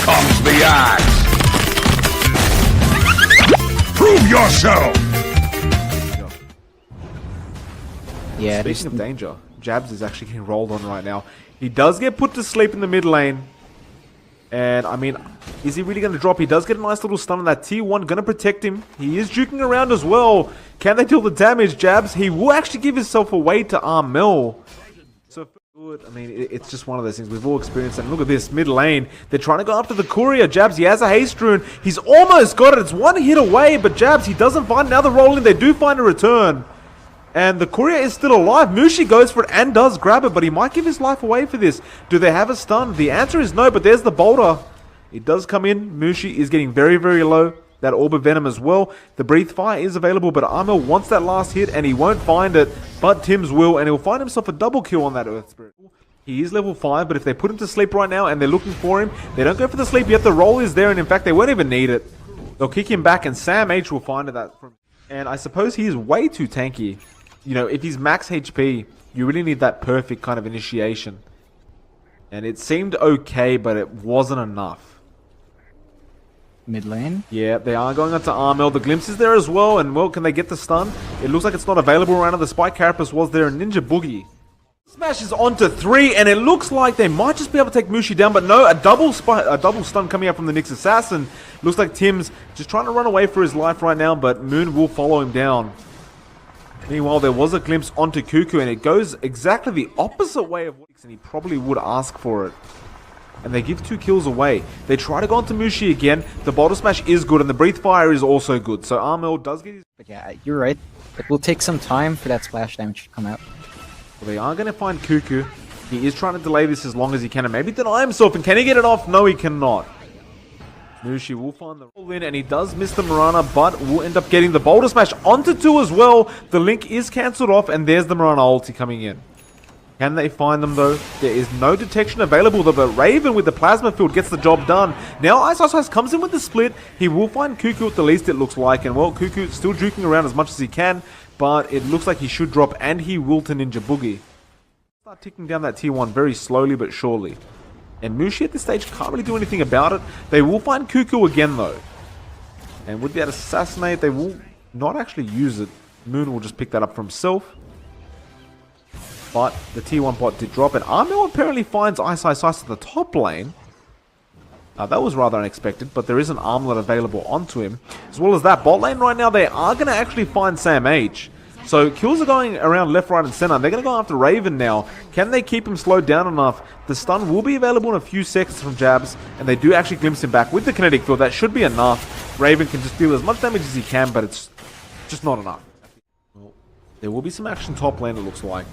comes the axe. Prove yourself. Yeah. Speaking of danger, Jabs is actually getting rolled on right now. He does get put to sleep in the mid lane. And, I mean, is he really going to drop? He does get a nice little stun on that T1. Going to protect him. He is juking around as well. Can they deal the damage, Jabs? He will actually give himself away to Armel. So, good. I mean, it's just one of those things. We've all experienced it. And look at this, mid lane. They're trying to go after the courier. Jabs, he has a haste rune. He's almost got it. It's one hit away. But Jabs, he doesn't find another roll in. They do find a return. And the courier is still alive. Mushi goes for it and does grab it, but he might give his life away for this. Do they have a stun? The answer is no, but there's the boulder. It does come in. Mushi is getting very, very low. That Orb of Venom as well. The Breathe Fire is available, but Armel wants that last hit, and he won't find it. But Tim's will, and he'll find himself a double kill on that Earth Spirit. He is level 5, but if they put him to sleep right now and they're looking for him, they don't go for the sleep yet. The roll is there, and in fact, they won't even need it. They'll kick him back, and Sam H will find that. And I suppose he is way too tanky. You know, if he's max HP, you really need that perfect kind of initiation. And it seemed okay, but it wasn't enough. Mid lane. Yeah, they are going onto Armel. The glimpse is there as well, and well, can they get the stun? It looks like it's not available right now. The Spike Carapace was there, and Ninja Boogie smashes onto 3, and it looks like they might just be able to take Mushi down, but no, a double stun coming out from the Nyx Assassin. Looks like Tim's just trying to run away for his life right now, but Moon will follow him down. Meanwhile, there was a glimpse onto Cuckoo, and it goes exactly the opposite way of what and he probably would ask for it. And they give 2 kills away. They try to go onto Mushi again. The Boulder Smash is good, and the Breathe Fire is also good. So Armel does get his... But yeah, you're right. It will take some time for that splash damage to come out. Well, they are going to find Cuckoo. He is trying to delay this as long as he can, and maybe deny himself. And can he get it off? No, he cannot. Mushi will find the roll in, and he does miss the Mirana, but will end up getting the Boulder Smash onto 2 as well. The link is cancelled off, and there's the Mirana ulti coming in. Can they find them, though? There is no detection available, though, but Raven with the Plasma Field gets the job done. Now Ice comes in with the split. He will find Cuckoo at the least, it looks like, and well, Cuckoo still juking around as much as he can, but it looks like he should drop, and he will to Ninja Boogie. Start ticking down that T1 very slowly but surely. And Mushi at this stage can't really do anything about it. They will find Cuckoo again, though. And with that Assassinate, they will not actually use it. Moon will just pick that up for himself. But the T1 bot did drop, and Armel apparently finds Ice at the top lane. That was rather unexpected, but there is an armlet available onto him. As well as that, bot lane right now, they are going to actually find Sam H. So kills are going around left, right, and center. They're going to go after Raven now. Can they keep him slowed down enough? The stun will be available in a few seconds from Jabs, and they do actually glimpse him back with the kinetic field. That should be enough. Raven can just deal as much damage as he can, but it's just not enough. Well, there will be some action top lane, it looks like.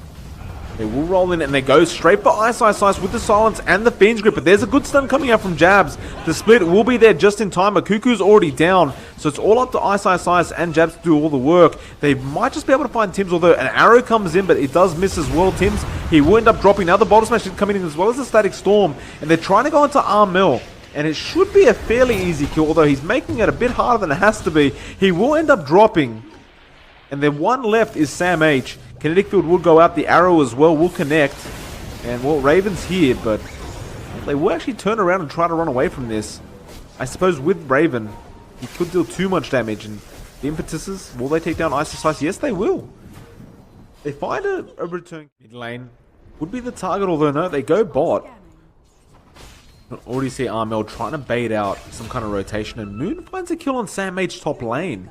They will roll in, and they go straight for Ice with the silence and the Fiend's Grip. But there's a good stun coming out from Jabs. The split will be there just in time, but Cuckoo's already down. So it's all up to Ice and Jabs to do all the work. They might just be able to find Tim's, although an arrow comes in, but it does miss as well. Tim's, he will end up dropping. Now the Boulder Smash is coming in as well as the Static Storm. And they're trying to go into Armel. And it should be a fairly easy kill, although he's making it a bit harder than it has to be. He will end up dropping. And then one left is Sam H. Kinetic Field will go out, the arrow as well will connect. And well, Raven's here, but they will actually turn around and try to run away from this. I suppose with Raven, he could deal too much damage. And the impetuses, will they take down Ice? Yes, they will. They find a return mid lane. Would be the target, although no, they go bot. I already see Armel trying to bait out some kind of rotation, and Moon finds a kill on Sam H top lane.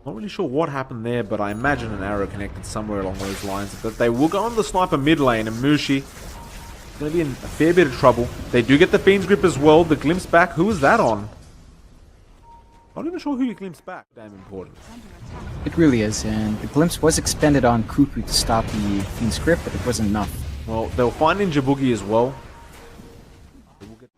Not really sure what happened there, but I imagine an arrow connected somewhere along those lines. But they will go on the sniper mid lane, and Mushi is going to be in a fair bit of trouble. They do get the Fiend's Grip as well. The glimpse back, who is that on? Not even sure who you glimpse back. Damn important. It really is, and the glimpse was expended on Cuckoo to stop the Fiend's Grip, but it wasn't enough. Well, they'll find Ninja Boogie as well.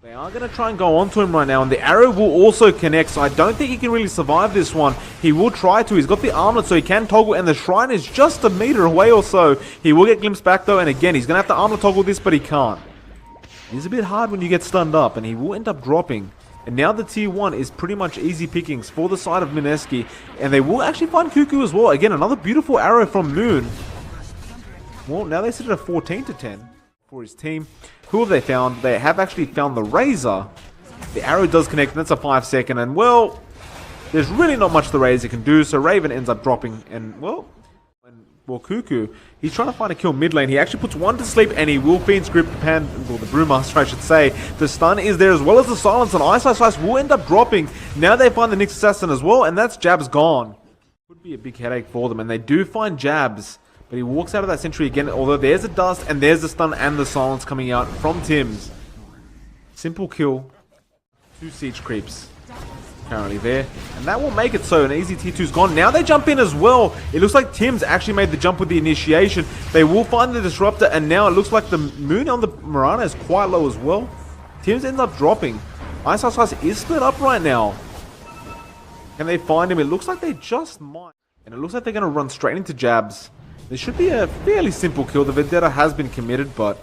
They are going to try and go onto him right now, and the arrow will also connect, so I don't think he can really survive this one. He will try to. He's got the armlet, so he can toggle, and the shrine is just a meter away or so. He will get glimpsed back, though, and again, he's going to have to armlet toggle this, but he can't. It's a bit hard when you get stunned up, and he will end up dropping. And now the tier 1 is pretty much easy pickings for the side of Mineski, and they will actually find Cuckoo as well. Again, another beautiful arrow from Moon. Well, now they sit at a 14 to 10. for his team. Who have they found? They have actually found the Razor. The arrow does connect, and that's a 5-second, and well, there's really not much the Razor can do, so Raven ends up dropping, and well, Cuckoo, he's trying to find a kill mid lane. He actually puts one to sleep, and he will Fiend's Grip the Brewmaster, I should say. The stun is there as well as the silence, and Ice will end up dropping. Now they find the Nyx Assassin as well, and that's Jabs gone. Could be a big headache for them, and they do find Jabs, but he walks out of that sentry again, although there's a dust, and there's the stun and the silence coming out from Tim's. Simple kill. 2 siege creeps currently there, and that will make it so an easy T2's gone. Now they jump in as well. It looks like Tim's actually made the jump with the initiation. They will find the disruptor, and now it looks like the moon on the Mirana is quite low as well. Tim's ends up dropping. Ice is split up right now. Can they find him? It looks like they just might, and it looks like they're going to run straight into Jabs. This should be a fairly simple kill. The Vendetta has been committed, but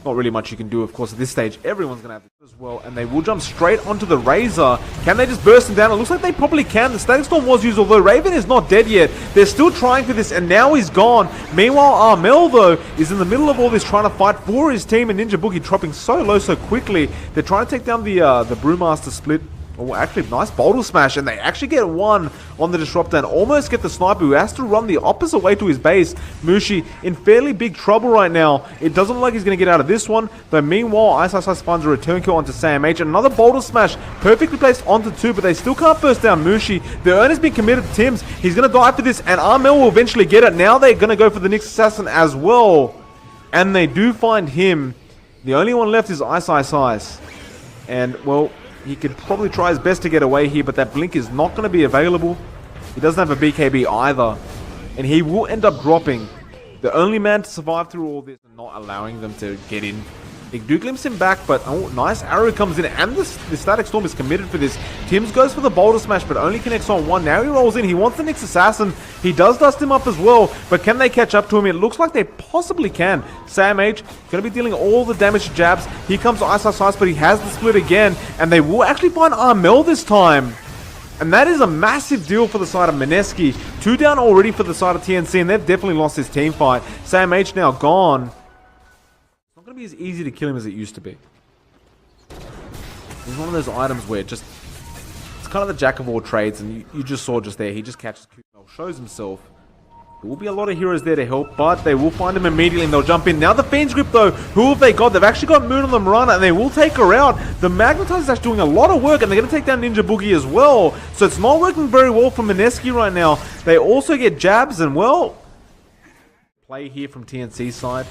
not really much you can do, of course, at this stage. Everyone's going to have it as well, and they will jump straight onto the Razor. Can they just burst him down? It looks like they probably can. The Static Storm was used, although Raven is not dead yet. They're still trying for this, and now he's gone. Meanwhile, Armel, though, is in the middle of all this trying to fight for his team, and Ninja Boogie dropping so low so quickly. They're trying to take down the Brewmaster split. Oh, actually, nice Boulder Smash, and they actually get one on the Disruptor and almost get the Sniper, who has to run the opposite way to his base. Mushi in fairly big trouble right now. It doesn't look like he's going to get out of this one, though meanwhile, Ice finds a return kill onto Sam H. Another Boulder Smash, perfectly placed onto 2, but they still can't burst down Mushi. The earn has been committed to Tim's. He's going to die for this, and Armel will eventually get it. Now they're going to go for the Nyx Assassin as well, and they do find him. The only one left is Ice. And, well, he could probably try his best to get away here, but that blink is not going to be available. He doesn't have a BKB either, and he will end up dropping. The only man to survive through all this and not allowing them to get in. They do glimpse him back, but oh, nice arrow comes in, and the Static Storm is committed for this. Tim's goes for the Boulder Smash, but only connects on one. Now he rolls in. He wants the Nyx Assassin. He does dust him up as well, but can they catch up to him? It looks like they possibly can. Sam H going to be dealing all the damage to Jabs. Here comes Ice, but he has the split again, and they will actually find Armel this time. And that is a massive deal for the side of Mineski. 2 down already for the side of TNC, and they've definitely lost this team fight. Sam H now gone. It's not going to be as easy to kill him as it used to be. He's one of those items where it's kind of the jack of all trades, and you just saw just there, he just catches Kuno, shows himself. There will be a lot of heroes there to help, but they will find him immediately and they'll jump in. Now the Fiend's Grip, though, who have they got? They've actually got Moon on the Mirana, and they will take her out. The Magnetize is actually doing a lot of work, and they're going to take down Ninja Boogie as well. So it's not working very well for Mineski right now. They also get Jabs, and well, play here from TNC side.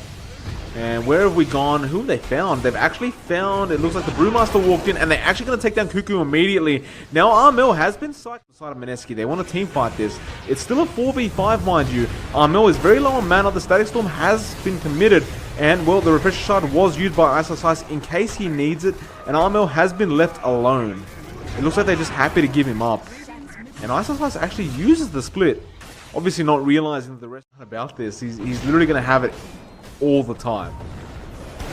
And where have we gone? Who have they found? They've actually found, it looks like the Brewmaster walked in, and they're actually going to take down Cuckoo immediately. Now Armel has been psyched on the side of Mineski. They want to team fight this. It's still a 4v5, mind you. Armel is very low on mana. The Static Storm has been committed, and well, the Refresher Shard was used by Ice in case he needs it, and Armel has been left alone. It looks like they're just happy to give him up. And Ice actually uses the split, obviously not realizing the rest about this. He's literally going to have it all the time.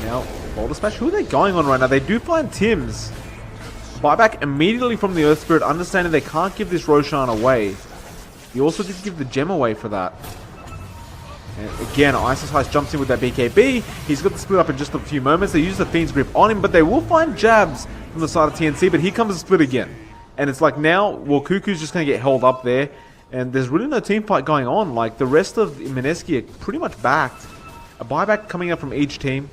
Now, Boulder Smash, who are they going on right now? They do find Tim's. Buyback immediately from the Earth Spirit, understanding they can't give this Roshan away. He also did give the gem away for that. And again, Ice jumps in with that BKB. He's got the split up in just a few moments. They use the Fiend's Grip on him, but they will find Jabs from the side of TNC, but here comes the split again. And it's like now, well, Cuckoo's just going to get held up there, and there's really no team fight going on. Like, the rest of Mineski are pretty much backed. A buyback coming up from each team.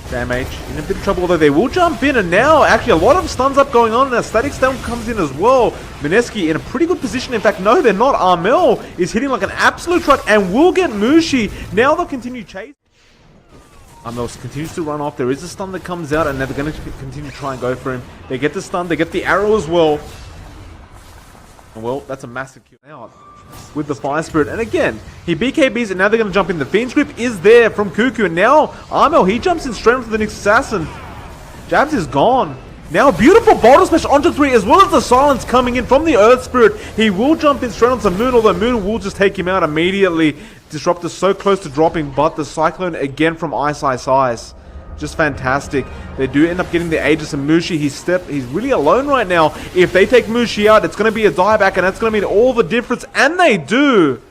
Sam H in a bit of trouble, although they will jump in, and now actually a lot of stuns up going on, and a Static Storm comes in as well. Mineski in a pretty good position. In fact, no, they're not. Armel is hitting like an absolute truck and will get Mushi. Now they'll continue chasing. Armel continues to run off. There is a stun that comes out, and they're going to continue to try and go for him. They get the stun, they get the arrow as well. And well, that's a massive kill out with the Fire Spirit. And again, he BKBs, and now they're going to jump in. The Fiend's Grip is there from Cuckoo, and now Armel, he jumps in straight into the Nyx Assassin. Jabs is gone. Now a beautiful Boulder Smash onto 3, as well as the silence coming in from the Earth Spirit. He will jump in straight onto Moon, although Moon will just take him out immediately. Disruptor so close to dropping, but the Cyclone again from Ice. Just fantastic. They do end up getting the Aegis, and Mushi, he's really alone right now. If they take Mushi out, it's going to be a dieback, and that's going to mean all the difference, and they do.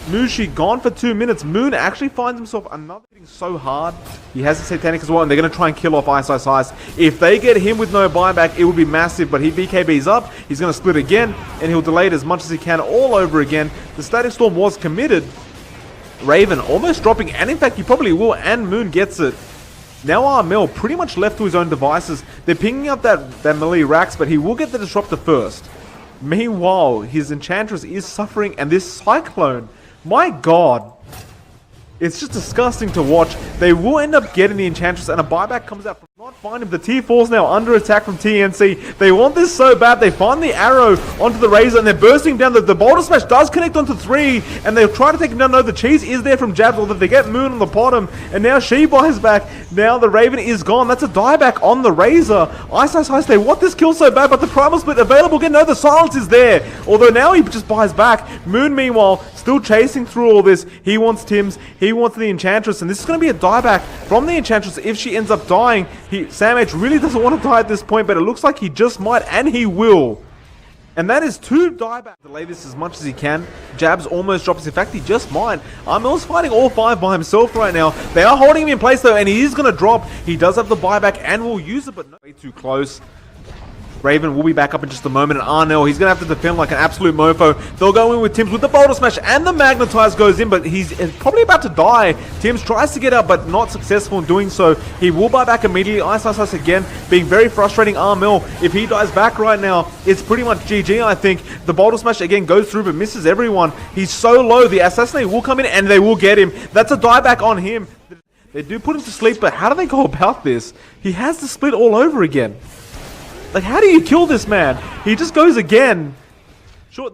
Nushi gone for 2 minutes. Moon actually finds himself another hitting so hard. He has the Satanic as well, and they're going to try and kill off Ice Ice Ice. If they get him with no buyback, it would be massive, but he BKB's up. He's going to split again, and he'll delay it as much as he can all over again. The Static Storm was committed. Raven almost dropping, and in fact, he probably will, and Moon gets it. Now Armel pretty much left to his own devices. They're picking up that melee racks, but he will get the Disruptor first. Meanwhile, his Enchantress is suffering, and this Cyclone, my god, it's just disgusting to watch. They will end up getting the Enchantress, and a buyback comes out from not finding him. The T4's now under attack from TNC. They want this so bad. They find the arrow onto the Razor, and they're bursting down. The Boulder Smash does connect onto 3, and they'll try to take him down. No, the cheese is there from Jabs, although they get Moon on the bottom, and now she buys back. Now the Raven is gone. That's a dieback on the Razor. Ice Ice Ice, they want this kill so bad, but the Primal Split available again. No, the silence is there, although now he just buys back. Moon, meanwhile, still chasing through all this. He wants Tim's, he wants the Enchantress, and this is going to be a dieback from the Enchantress if she ends up dying. Sam H really doesn't want to die at this point, but it looks like he just might, and he will. And that is 2 diebacks. Delay this as much as he can. Jabs almost drops. In fact, he just might. Armel's fighting all 5 by himself right now. They are holding him in place though, and he is going to drop. He does have the buyback and will use it, but no, way too close. Raven will be back up in just a moment, and Arnell, he's going to have to defend like an absolute mofo. They'll go in with Tim's with the Boulder Smash, and the Magnetize goes in, but he's probably about to die. Tim's tries to get out, but not successful in doing so. He will buy back immediately. Ice Ice Ice again, being very frustrating. Armel, if he dies back right now, it's pretty much GG, I think. The Boulder Smash again goes through, but misses everyone. He's so low. The Assassinate will come in, and they will get him. That's a dieback on him. They do put him to sleep, but how do they go about this? He has the split all over again. Like, how do you kill this man? He just goes again. Sure.